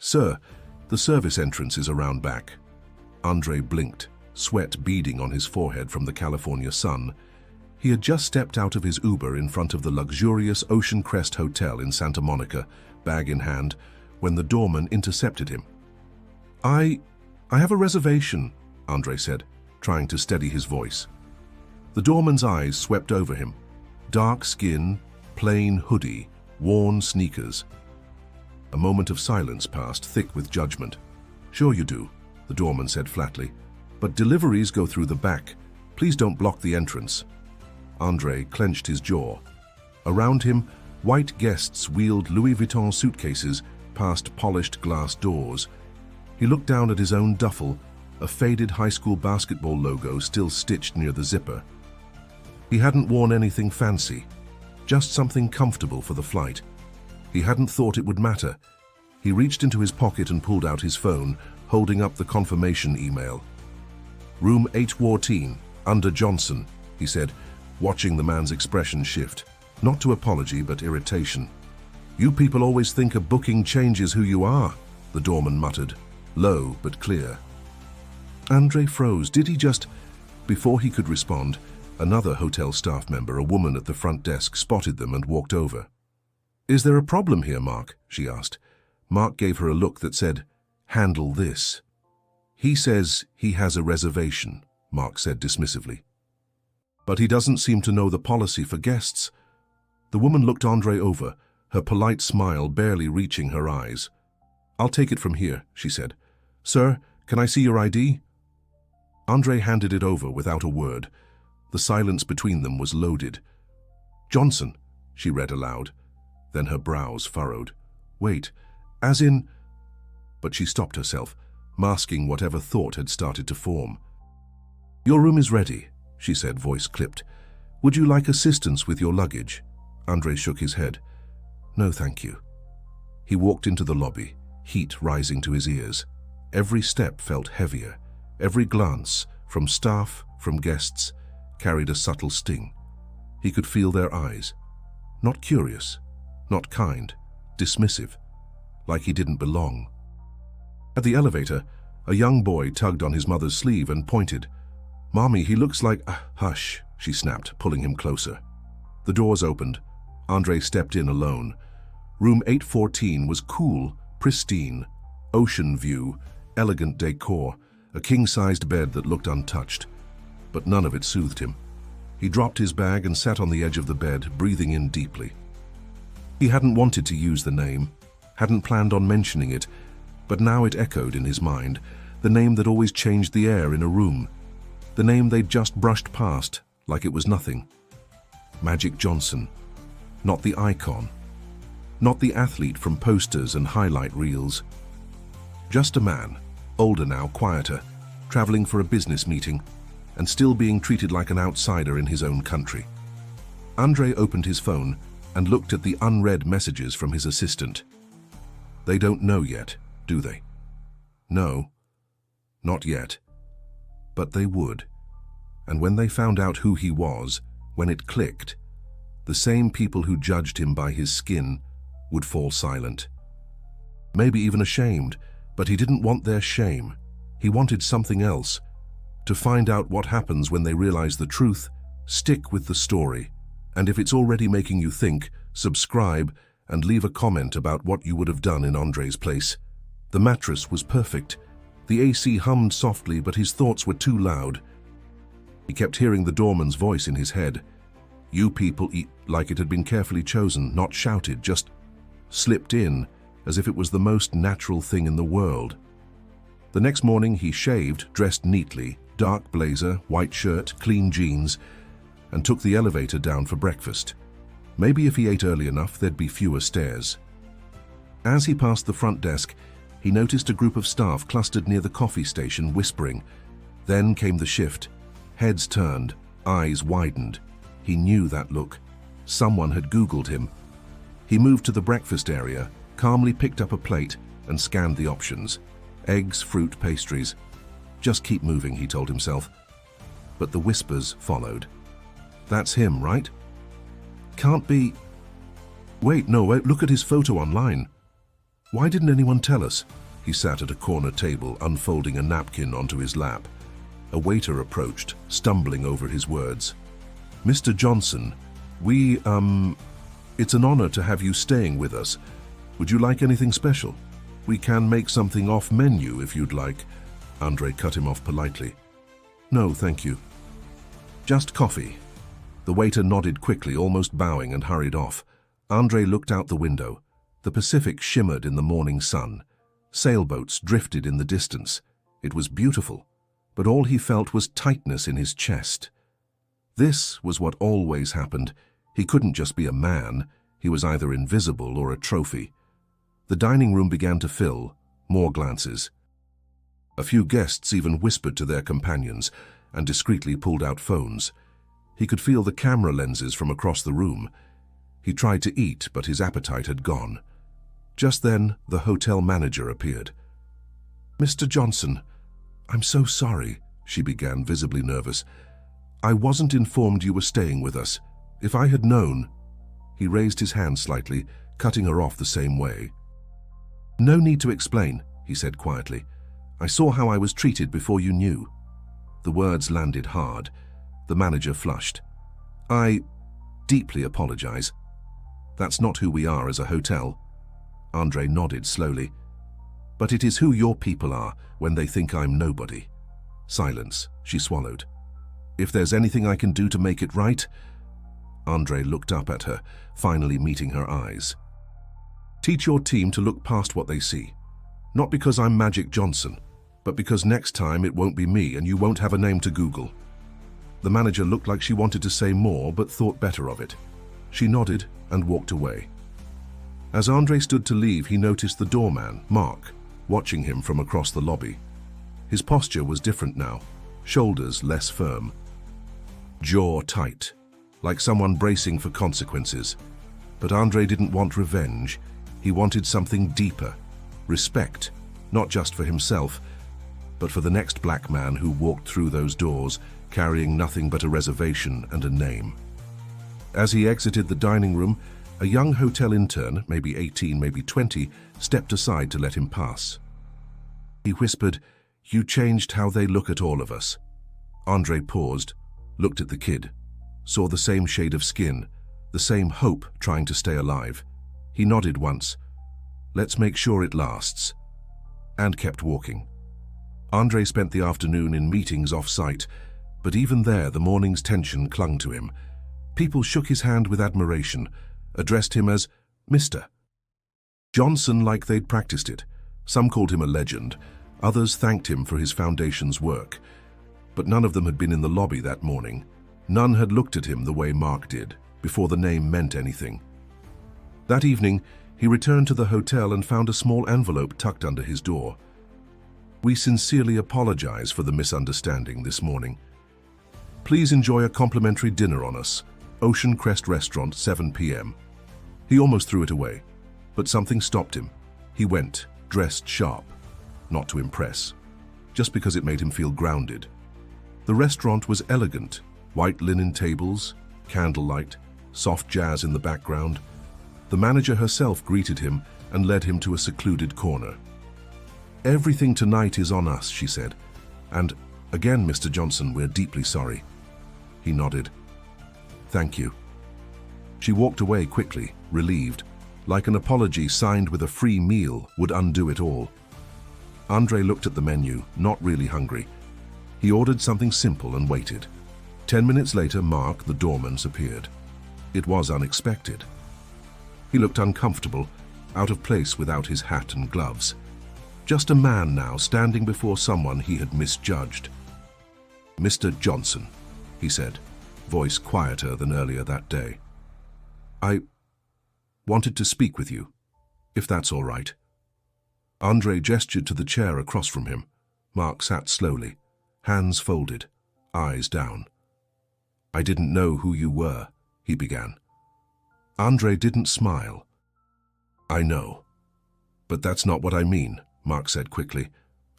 "Sir, the service entrance is around back." Andre blinked, sweat beading on his forehead from the California sun. He had just stepped out of his Uber in front of the luxurious Ocean Crest Hotel in Santa Monica, bag in hand, when the doorman intercepted him. I have a reservation," Andre said, trying to steady his voice. The doorman's eyes swept over him. Dark skin, plain hoodie, worn sneakers. A moment of silence passed, thick with judgment. "Sure you do," the doorman said flatly. "But deliveries go through the back. Please don't block the entrance." Andre clenched his jaw. Around him, white guests wheeled Louis Vuitton suitcases past polished glass doors. He looked down at his own duffel, a faded high school basketball logo still stitched near the zipper. He hadn't worn anything fancy, just something comfortable for the flight. He hadn't thought it would matter. He reached into his pocket and pulled out his phone, holding up the confirmation email. "Room 814, under Johnson," he said, watching the man's expression shift, not to apology but irritation. "You people always think a booking changes who you are," the doorman muttered, low but clear. Andre froze. Did he just... Before he could respond, another hotel staff member, a woman at the front desk, spotted them and walked over. "Is there a problem here, Mark?" she asked. Mark gave her a look that said, "Handle this." "He says he has a reservation," Mark said dismissively. "But he doesn't seem to know the policy for guests." The woman looked Andre over, her polite smile barely reaching her eyes. "I'll take it from here," she said. "Sir, can I see your ID?" Andre handed it over without a word. The silence between them was loaded. "Johnson," she read aloud. Then her brows furrowed. "Wait, as in—" But she stopped herself, masking whatever thought had started to form. "Your room is ready," she said, voice clipped. "Would you like assistance with your luggage?" Andre shook his head. "No, thank you." He walked into the lobby, heat rising to his ears. Every step felt heavier. Every glance, from staff, from guests, carried a subtle sting. He could feel their eyes. Not curious, not kind, dismissive, like he didn't belong. At the elevator, a young boy tugged on his mother's sleeve and pointed. "Mommy, he looks like—" "Hush," she snapped, pulling him closer. The doors opened. Andre stepped in alone. Room 814 was cool, pristine, ocean view, elegant decor, a king-sized bed that looked untouched. But none of it soothed him. He dropped his bag and sat on the edge of the bed, breathing in deeply. He hadn't wanted to use the name, hadn't planned on mentioning it, but now it echoed in his mind, the name that always changed the air in a room, the name they'd just brushed past like it was nothing. Magic Johnson. Not the icon. Not the athlete from posters and highlight reels. Just a man, older now, quieter, traveling for a business meeting, and still being treated like an outsider in his own country. Andre opened his phone and looked at the unread messages from his assistant. They don't know yet, do they? No, not yet. But they would. And when they found out who he was, when it clicked, the same people who judged him by his skin would fall silent. Maybe even ashamed, but he didn't want their shame. He wanted something else. To find out what happens when they realize the truth, stick with the story. And if it's already making you think, subscribe and leave a comment about what you would have done in Andre's place. The mattress was perfect. The AC hummed softly, but his thoughts were too loud. He kept hearing the doorman's voice in his head. You people eat like it had been carefully chosen, not shouted, just slipped in, as if it was the most natural thing in the world. The next morning he shaved, dressed neatly, dark blazer, white shirt, clean jeans, and took the elevator down for breakfast. Maybe if he ate early enough, there'd be fewer stairs. As he passed the front desk, he noticed a group of staff clustered near the coffee station, whispering. Then came the shift. Heads turned, eyes widened. He knew that look. Someone had Googled him. He moved to the breakfast area, calmly picked up a plate, and scanned the options. Eggs, fruit, pastries. Just keep moving, he told himself. But the whispers followed. That's him, right? Can't be... Wait, no, look at his photo online. Why didn't anyone tell us? He sat at a corner table, unfolding a napkin onto his lap. A waiter approached, stumbling over his words. Mr. Johnson, it's an honor to have you staying with us. Would you like anything special? We can make something off menu if you'd like. Andre cut him off politely. No, thank you. Just coffee. The waiter nodded quickly, almost bowing, and hurried off. Andre looked out the window. The Pacific shimmered in the morning sun. Sailboats drifted in the distance. It was beautiful, but all he felt was tightness in his chest. This was what always happened. He couldn't just be a man. He was either invisible or a trophy. The dining room began to fill. More glances. A few guests even whispered to their companions and discreetly pulled out phones. He could feel the camera lenses from across the room. He tried to eat, but his appetite had gone. Just then, the hotel manager appeared. Mr. Johnson, I'm so sorry, she began, visibly nervous. I wasn't informed you were staying with us. If I had known... He raised his hand slightly, cutting her off the same way. No need to explain, he said quietly. I saw how I was treated before you knew. The words landed hard. The manager flushed. I deeply apologize. That's not who we are as a hotel. Andre nodded slowly. But it is who your people are when they think I'm nobody. Silence. She swallowed. If there's anything I can do to make it right... Andre looked up at her, finally meeting her eyes. Teach your team to look past what they see. Not because I'm Magic Johnson, but because next time it won't be me and you won't have a name to Google. The manager looked like she wanted to say more, but thought better of it. She nodded and walked away. As Andre stood to leave, he noticed the doorman, Mark, watching him from across the lobby. His posture was different now, shoulders less firm. Jaw tight, like someone bracing for consequences. But Andre didn't want revenge. He wanted something deeper. Respect, not just for himself, but for the next black man who walked through those doors, carrying nothing but a reservation and a name. As he exited the dining room, a young hotel intern, maybe 18, maybe 20, stepped aside to let him pass. He whispered, "You changed how they look at all of us." Andre paused, looked at the kid, saw the same shade of skin, the same hope trying to stay alive. He nodded once. "Let's make sure it lasts," and kept walking. Andre spent the afternoon in meetings off-site, but even there the morning's tension clung to him. People shook his hand with admiration, addressed him as Mr. Johnson like they'd practiced it. Some called him a legend, others thanked him for his foundation's work. But none of them had been in the lobby that morning. None had looked at him the way Mark did, before the name meant anything. That evening, he returned to the hotel and found a small envelope tucked under his door. "We sincerely apologize for the misunderstanding this morning. Please enjoy a complimentary dinner on us. Ocean Crest Restaurant, 7 p.m. He almost threw it away, but something stopped him. He went, dressed sharp. Not to impress, just because it made him feel grounded. The restaurant was elegant, white linen tables, candlelight, soft jazz in the background. The manager herself greeted him and led him to a secluded corner. "Everything tonight is on us," she said. "And again, Mr. Johnson, we're deeply sorry." He nodded. "Thank you." She walked away quickly, relieved, like an apology signed with a free meal would undo it all. Andre looked at the menu, not really hungry. He ordered something simple and waited. 10 minutes later, Mark, the doorman, appeared. It was unexpected. He looked uncomfortable, out of place without his hat and gloves. Just a man now, standing before someone he had misjudged. "Mr. Johnson," he said, voice quieter than earlier that day. "I wanted to speak with you, if that's all right." Andre gestured to the chair across from him. Mark sat slowly, hands folded, eyes down. "I didn't know who you were," he began. Andre didn't smile. "I know. But that's not what I mean," Mark said quickly.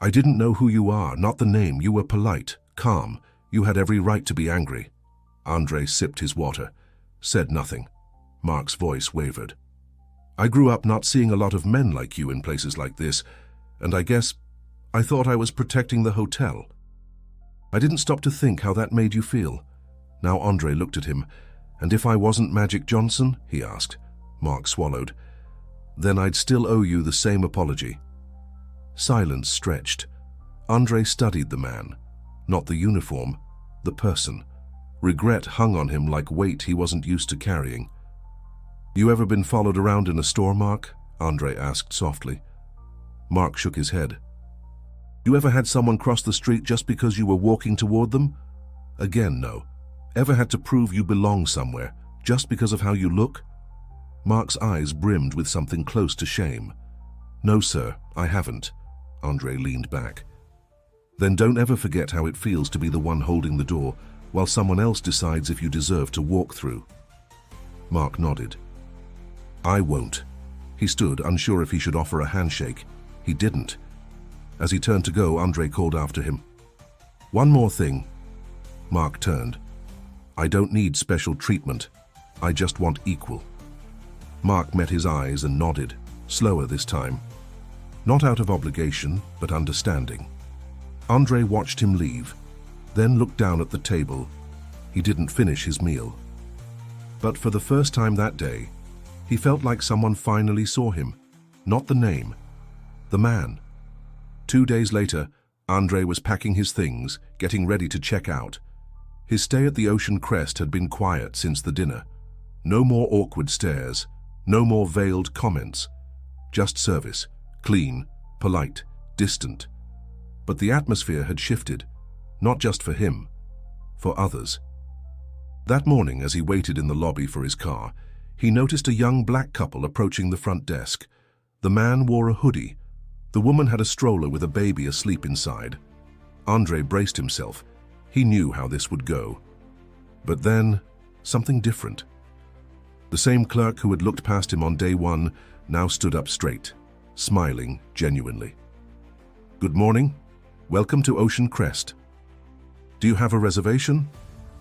"I didn't know who you are, not the name. You were polite, calm. You had every right to be angry." Andre sipped his water, said nothing. Mark's voice wavered. I grew up not seeing a lot of men like you in places like this, and I guess I thought I was protecting the hotel. I didn't stop to think how that made you feel. Now Andre looked at him. And if I wasn't Magic Johnson, he asked. Mark swallowed. Then I'd still owe you the same apology. Silence stretched. Andre studied the man. Not the uniform, the person. Regret hung on him like weight he wasn't used to carrying. You ever been followed around in a store, Mark? Andre asked softly. Mark shook his head. You ever had someone cross the street just because you were walking toward them? Again, no. Ever had to prove you belong somewhere just because of how you look? Mark's eyes brimmed with something close to shame. No, sir, I haven't. Andre leaned back. Then don't ever forget how it feels to be the one holding the door while someone else decides if you deserve to walk through. Mark nodded. I won't. He stood, unsure if he should offer a handshake. He didn't. As he turned to go, Andre called after him. One more thing. Mark turned. I don't need special treatment. I just want equal. Mark met his eyes and nodded, slower this time. Not out of obligation, but understanding. Andre watched him leave, then looked down at the table. He didn't finish his meal. But for the first time that day, he felt like someone finally saw him. Not the name, the man. 2 days later, Andre was packing his things, getting ready to check out. His stay at the Ocean Crest had been quiet since the dinner. No more awkward stares, no more veiled comments. Just service, clean, polite, distant. But the atmosphere had shifted, not just for him, for others. That morning, as he waited in the lobby for his car, he noticed a young black couple approaching the front desk. The man wore a hoodie. The woman had a stroller with a baby asleep inside. Andre braced himself. He knew how this would go. But then, something different. The same clerk who had looked past him on day one now stood up straight, smiling genuinely. Good morning. Welcome to Ocean Crest. Do you have a reservation?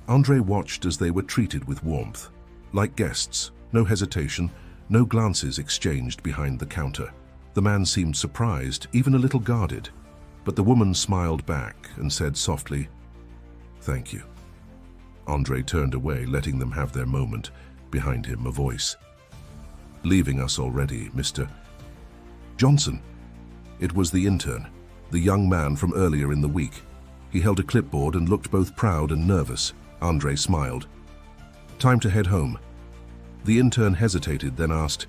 Andre watched as they were treated with warmth. Like guests, no hesitation, no glances exchanged behind the counter. The man seemed surprised, even a little guarded. But the woman smiled back and said softly, Thank you. Andre turned away, letting them have their moment. Behind him, a voice. Leaving us already, Mr. Johnson. It was the intern, the young man from earlier in the week. He held a clipboard and looked both proud and nervous. Andre smiled. Time to head home. The intern hesitated, then asked,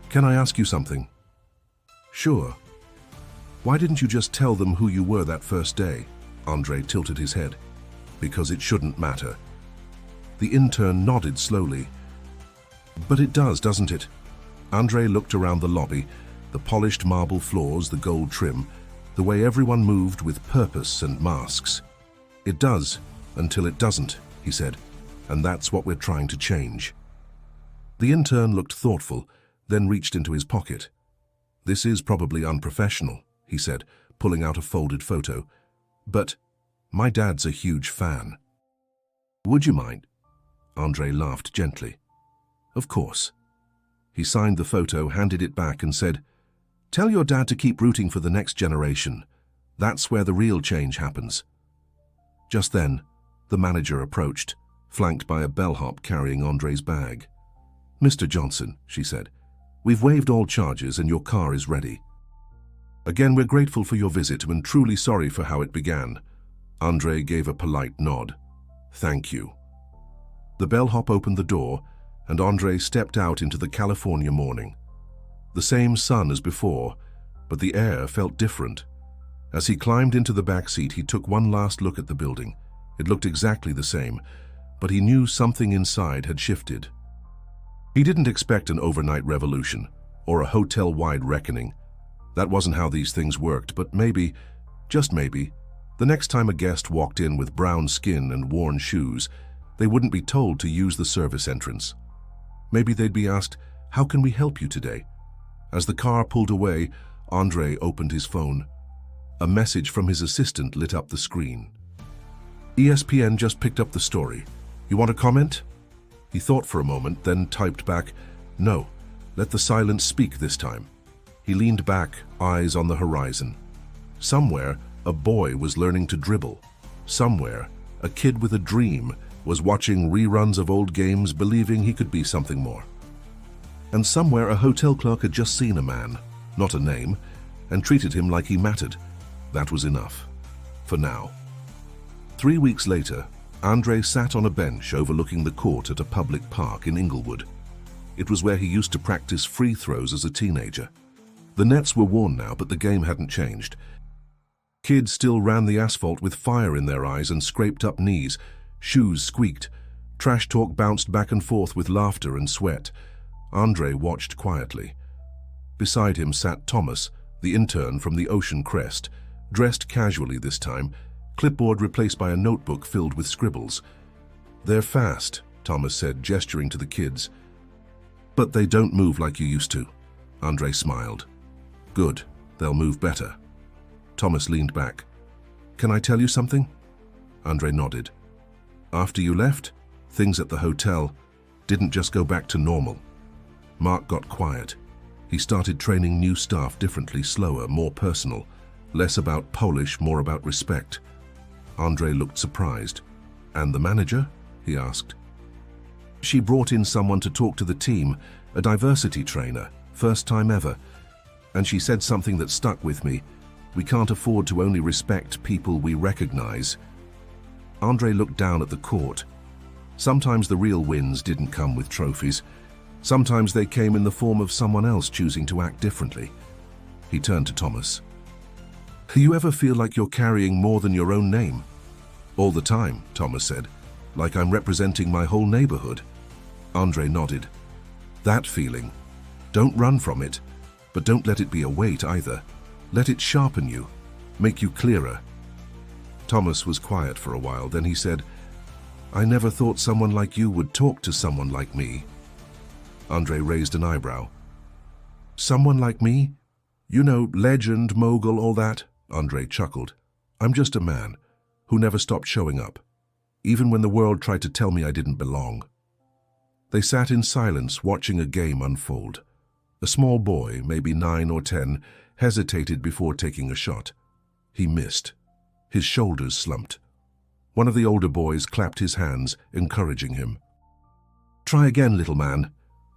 Can I ask you something? Sure. Why didn't you just tell them who you were that first day? Andre tilted his head. Because it shouldn't matter. The intern nodded slowly. But it does, doesn't it? Andre looked around the lobby, the polished marble floors, the gold trim, the way everyone moved with purpose and masks. It does, until it doesn't, he said, and that's what we're trying to change. The intern looked thoughtful, then reached into his pocket. This is probably unprofessional, he said, pulling out a folded photo. But my dad's a huge fan. Would you mind? Andre laughed gently. Of course. He signed the photo, handed it back and said, Tell your dad to keep rooting for the next generation. That's where the real change happens. Just then, the manager approached, flanked by a bellhop carrying Andre's bag. Mr. Johnson, she said, we've waived all charges and your car is ready. Again, we're grateful for your visit and truly sorry for how it began. Andre gave a polite nod. Thank you. The bellhop opened the door, and Andre stepped out into the California morning. The same sun as before, but the air felt different. As he climbed into the back seat, he took one last look at the building. It looked exactly the same, but he knew something inside had shifted. He didn't expect an overnight revolution or a hotel-wide reckoning. That wasn't how these things worked, but maybe, just maybe, the next time a guest walked in with brown skin and worn shoes, they wouldn't be told to use the service entrance. Maybe they'd be asked, How can we help you today? As the car pulled away, Andre opened his phone. A message from his assistant lit up the screen. ESPN just picked up the story. You want to comment? He thought for a moment, then typed back, No, Let the silence speak this time. He leaned back, eyes on the horizon. Somewhere, a boy was learning to dribble. Somewhere, a kid with a dream was watching reruns of old games, believing he could be something more. And somewhere, a hotel clerk had just seen a man, not a name, and treated him like he mattered. That was enough. For now. 3 weeks later, Andre sat on a bench overlooking the court at a public park in Inglewood. It was where he used to practice free throws as a teenager. The nets were worn now, but the game hadn't changed. Kids still ran the asphalt with fire in their eyes and scraped up knees. Shoes squeaked. Trash talk bounced back and forth with laughter and sweat. Andre watched quietly. Beside him sat Thomas, the intern from the Ocean Crest, dressed casually this time, clipboard replaced by a notebook filled with scribbles. "They're fast," Thomas said, gesturing to the kids. "But they don't move like you used to." Andre smiled. "Good, they'll move better." Thomas leaned back. "Can I tell you something?" Andre nodded. "After you left, things at the hotel didn't just go back to normal. Mark got quiet. He started training new staff differently, slower, more personal, less about polish, more about respect." Andre looked surprised. "And the manager?" he asked. "She brought in someone to talk to the team, a diversity trainer, first time ever. And she said something that stuck with me. We can't afford to only respect people we recognize." Andre looked down at the court. Sometimes the real wins didn't come with trophies. Sometimes they came in the form of someone else choosing to act differently. He turned to Thomas. "Do you ever feel like you're carrying more than your own name?" "All the time," Thomas said. "Like I'm representing my whole neighborhood." Andre nodded. "That feeling. Don't run from it, but don't let it be a weight either. Let it sharpen you, make you clearer." Thomas was quiet for a while, then he said, "I never thought someone like you would talk to someone like me." Andre raised an eyebrow. "Someone like me? You know, legend, mogul, all that?" Andre chuckled. "I'm just a man who never stopped showing up, even when the world tried to tell me I didn't belong." They sat in silence, watching a game unfold. A small boy, maybe 9 or 10, hesitated before taking a shot. He missed. His shoulders slumped. One of the older boys clapped his hands, encouraging him. "Try again, little man."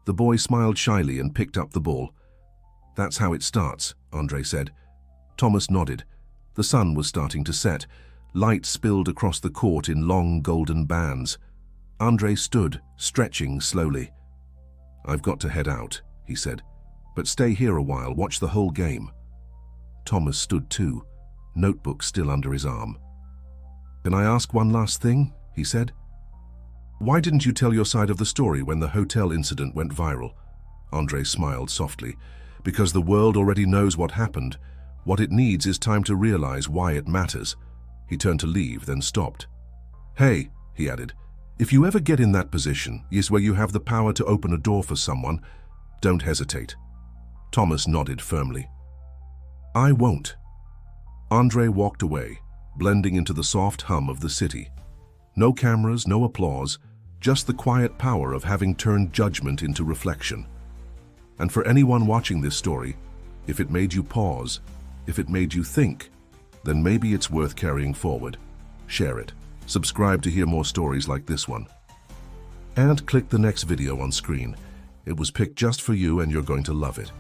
The boy smiled shyly and picked up the ball. "That's how it starts," Andre said. Thomas nodded. The sun was starting to set. Light spilled across the court in long golden bands. Andre stood, stretching slowly. "I've got to head out," he said. "But stay here a while, watch the whole game." Thomas stood too, notebook still under his arm. "Can I ask one last thing?" he said. "Why didn't you tell your side of the story when the hotel incident went viral?" Andre smiled softly. "Because the world already knows what happened. What it needs is time to realize why it matters." He turned to leave, then stopped. "Hey," he added, "if you ever get in that position, yes, where you have the power to open a door for someone, don't hesitate." Thomas nodded firmly. "I won't." Andre walked away, blending into the soft hum of the city. No cameras, no applause, just the quiet power of having turned judgment into reflection. And for anyone watching this story, if it made you pause, if it made you think, then maybe it's worth carrying forward. Share it. Subscribe to hear more stories like this one. And click the next video on screen. It was picked just for you and you're going to love it.